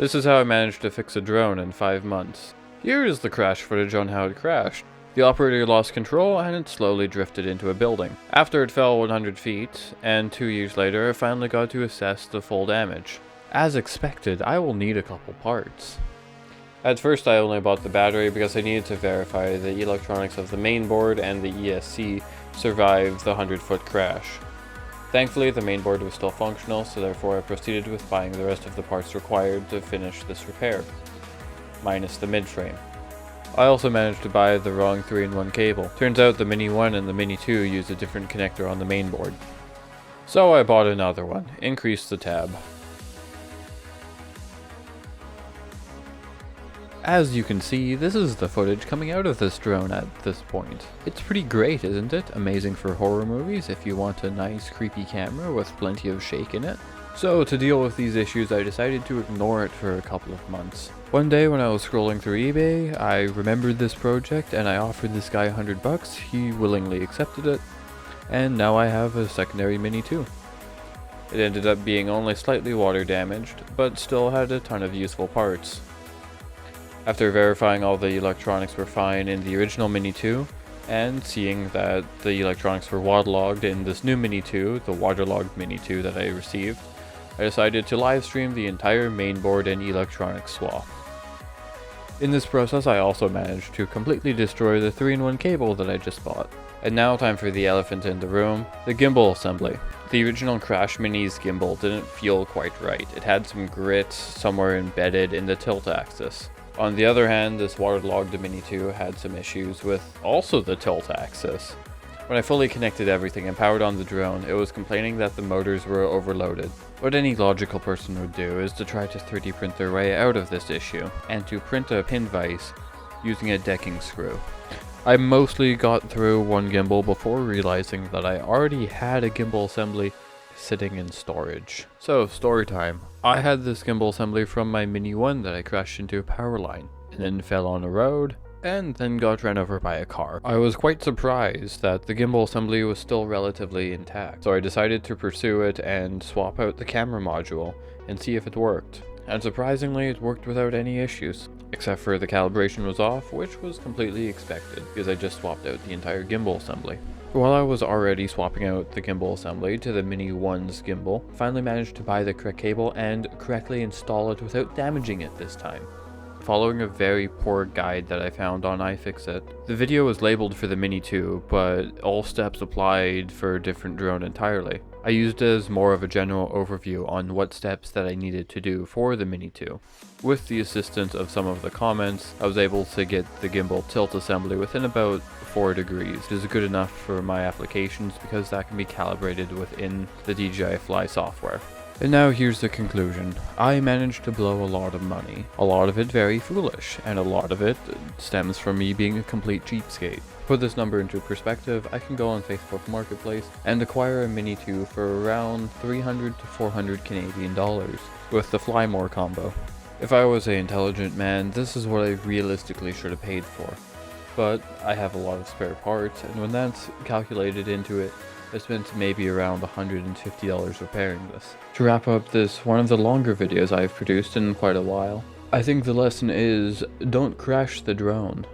This is how I managed to fix a drone in 5 months. Here is the crash footage on how it crashed. The operator lost control and it slowly drifted into a building. After it fell 100 feet, and 2 years later, I finally got to assess the full damage. As expected, I will need a couple parts. At first I only bought the battery because I needed to verify the electronics of the mainboard and the ESC survived the 100-foot crash. Thankfully the mainboard was still functional, so therefore I proceeded with buying the rest of the parts required to finish this repair, minus the mid-frame. I also managed to buy the wrong 3-in-1 cable. Turns out the Mini 1 and the Mini 2 use a different connector on the mainboard. So I bought another one, increased the tab. As you can see, this is the footage coming out of this drone at this point. It's pretty great, isn't it? Amazing for horror movies if you want a nice creepy camera with plenty of shake in it. So to deal with these issues, I decided to ignore it for a couple of months. One day when I was scrolling through eBay, I remembered this project and I offered this guy $100. He willingly accepted it, and now I have a secondary Mini 2. It ended up being only slightly water damaged, but still had a ton of useful parts. After verifying all the electronics were fine in the original Mini 2, and seeing that the electronics were waterlogged in this new Mini 2, the waterlogged Mini 2 that I received, I decided to live stream the entire mainboard and electronics swap. In this process I also managed to completely destroy the 3-in-1 cable that I just bought. And now time for the elephant in the room, the gimbal assembly. The original Crash Mini's gimbal didn't feel quite right. It had some grit somewhere embedded in the tilt axis. On the other hand, this waterlogged Mini 2 had some issues with also the tilt axis. When I fully connected everything and powered on the drone, it was complaining that the motors were overloaded. What any logical person would do is to try to 3D print their way out of this issue, and to print a pin vise using a decking screw. I mostly got through one gimbal before realizing that I already had a gimbal assembly sitting in storage. So, story time. I had this gimbal assembly from my Mini 1 that I crashed into a power line, and then fell on a road, and then got ran over by a car. I was quite surprised that the gimbal assembly was still relatively intact, so I decided to pursue it and swap out the camera module and see if it worked. And surprisingly, it worked without any issues, except for the calibration was off, which was completely expected because I just swapped out the entire gimbal assembly. While I was already swapping out the gimbal assembly to the Mini 1's gimbal, I finally managed to buy the correct cable and correctly install it without damaging it this time, following a very poor guide that I found on iFixit. The video was labeled for the Mini 2, but all steps applied for a different drone entirely. I used it as more of a general overview on what steps that I needed to do for the Mini 2. With the assistance of some of the comments, I was able to get the gimbal tilt assembly within about 4 degrees. It is good enough for my applications because that can be calibrated within the DJI Fly software. And now here's the conclusion. I managed to blow a lot of money. A lot of it very foolish, and a lot of it stems from me being a complete cheapskate. To put this number into perspective, I can go on Facebook Marketplace and acquire a Mini 2 for around 300 to 400 Canadian dollars with the Fly More combo. If I was an intelligent man, this is what I realistically should have paid for. But I have a lot of spare parts, and when that's calculated into it, I spent maybe around $150 repairing this. To wrap up this, one of the longer videos I've produced in quite a while, I think the lesson is, don't crash the drone.